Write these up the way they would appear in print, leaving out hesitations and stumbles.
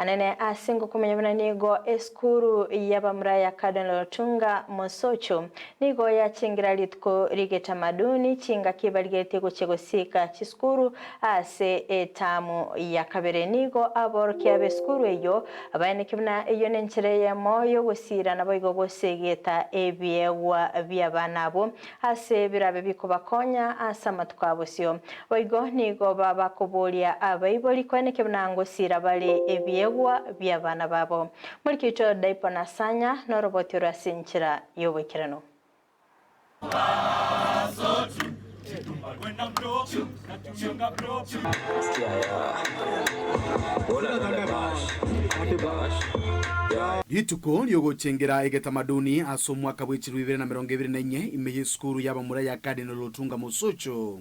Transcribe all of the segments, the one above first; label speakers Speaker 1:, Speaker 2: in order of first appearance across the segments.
Speaker 1: anene asingo kumenyana nigo eskuru yabamuraya Cardinal Otunga Mosocho nigo yachingira litko rigetamaduni chinga kibaligete gochegosika chiskuru ase etamu ya kabere nigo aborokia beskuru eyo abaine kibna eyo nenchere ya moyo gosira nabo igo gosegeta ebyewa byabanabo ase birabe bikobakonya asa matukabosyo oigo nigo baba kubolia abaiboli kwene kibnango sira bali ebyewa byabana babo muri kicho daipo nasanya no roboti rasinchira yobekirano
Speaker 2: Rituko lyogochengera egetamaduni aso mwaka bw'ekiru 2024 imeye skuru yabamuraya Cardinal Otunga Mosocho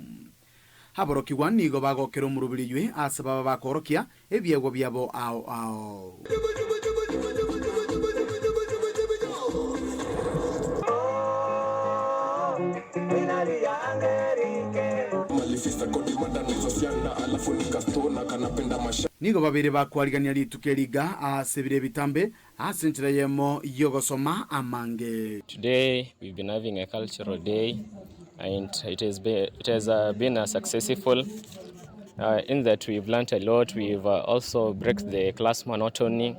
Speaker 2: haborokiwa nigo bagokera omurubiriywe ase baba bakorokia ebyego byabo ao nigo babiri bakwarigania rituke liga ase bire bitambe ase ntira yemo yogosoma amange.
Speaker 3: Today we've been having a cultural day and it has been successful in that we've learned a lot. We've also break the class monotony.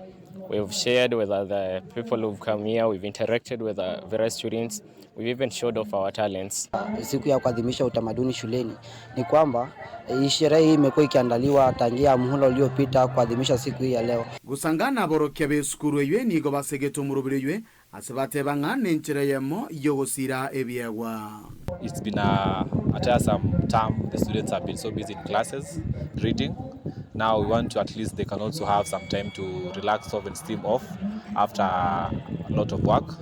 Speaker 3: We've shared with other people who've come here. We've interacted with various students. We've even showed off our talents.
Speaker 4: Siku ya kuadhimisha utamaduni shuleni ni kwamba sherehe hii imekuwa ikiandaliwa tangia muhula uliopita kuadhimisha siku hii ya leo.
Speaker 2: Gusangana aborokia b'eskuru eyo nigo basegeto murubiriywe asebate bangane nchere yemo yogosira ebyewa.
Speaker 5: It's been a tiresome term. The students have been so busy in classes reading. Now we want to at least they can also have some time to relax off and steam off after a lot of work.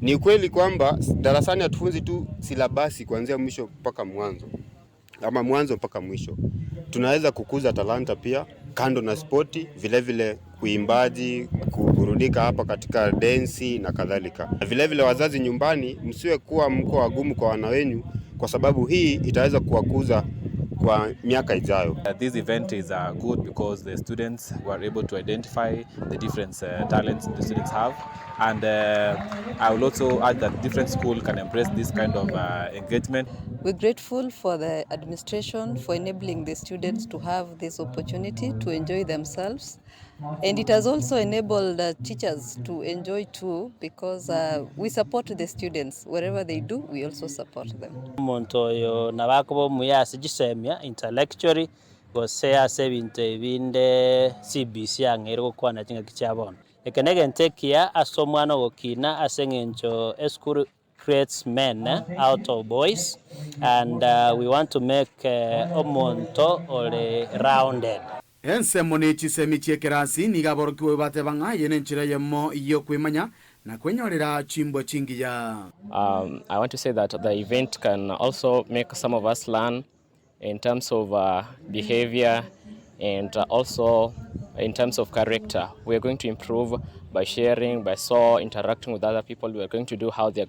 Speaker 6: Ni kweli kwamba darasani hatufunzi tu silabasi kuanzia mwisho mpaka mwanzo ama mwanzo mpaka mwisho. Tunaweza kukuza talanta pia kando na spoti, vile vile kuimbaji, kuburudika hapa katika densi na kadhalika. Vile vile wazazi nyumbani msiwe kuwa mko wagumu kwa wana wenu kwa sababu hii itaweza kuwakuza kwa miaka ijayo.
Speaker 5: This event is good because the students were able to identify the different talents the students have, and I will also add that different schools can embrace this kind of engagement.
Speaker 7: We're grateful for the administration for enabling the students to have this opportunity to enjoy themselves, and it has also enabled teachers to enjoy too, because we support the students wherever they do. We also support them.
Speaker 8: Montoyo nabakobo muyasi gisemya intellectually gosea sebintu ebinde CBC angero kwana kinga kicyabona ekenege ntekia asomwana gokina asengencho school creates men out of boys, and we want to make omonto ole rounded.
Speaker 2: Ensemone chisemi chiekerasi nigaborokiwe bate banga yene nchira yemo iyo kwemanya na kwenyorera chimbo chingi ya.
Speaker 3: I want to say that the event can also make some of us learn in terms of behavior and also in terms of character. We are going to improve by sharing, by interacting with other people. We are going to do how they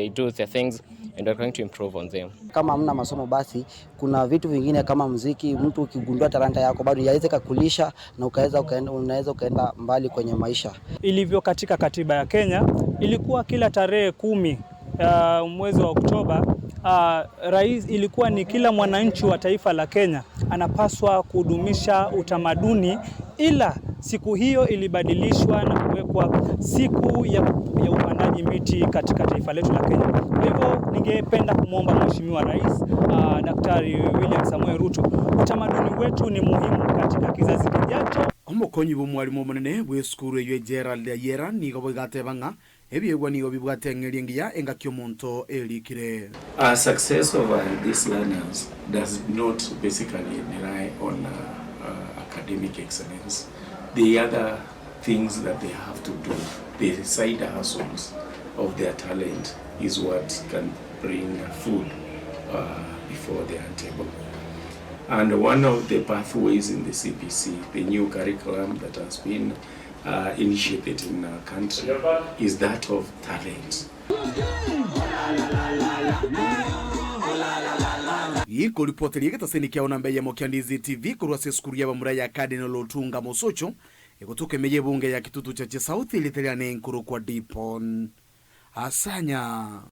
Speaker 3: do their things, and we are going to improve on them.
Speaker 4: Kama hamna masomo basi kuna vitu vingine kama muziki, mtu ukigundua talanta yako bado yaweza kukulisha na unaweza ukaenda mbali kwenye maisha.
Speaker 9: Ilivyo katika katiba ya Kenya ilikuwa kila tarehe 10 mwezi wa Oktoba, rais ilikuwa ni kila mwananchi wa taifa la Kenya anapaswa kudumisha utamaduni, ila siku hiyo ilibadilishwa na kuwekwa siku ya upandaji miti katika taifa letu la Kenya. Kwa hivyo ningependa kumwomba Mheshimiwa Rais Daktari William Samoei Ruto, utamaduni wetu ni muhimu katika kizazi kijacho.
Speaker 2: Omukonyi b'omwalimu munene bw'eskuru eyo Gerald Yera nigo bw'gatebanga ebyegwa nigo bibwateng'eriengiya engakyo omonto elikire.
Speaker 10: Success of these learners does not basically rely on academic excellence. The other things that they have to do, the side hustles of their talent, is what can bring food before their table. And one of the pathways in the CPC, the new curriculum that has been initiated in our country, is that of talent.
Speaker 2: Iko ripoti ligeta seni kia onambe ya Mokiandizi TV kurwa seskuru ya bamuraya Cardinal Otunga Mosocho igutuke meye bunge ya Kitutu cha South ilitelia ne nkuru kwa Dipon Asanya.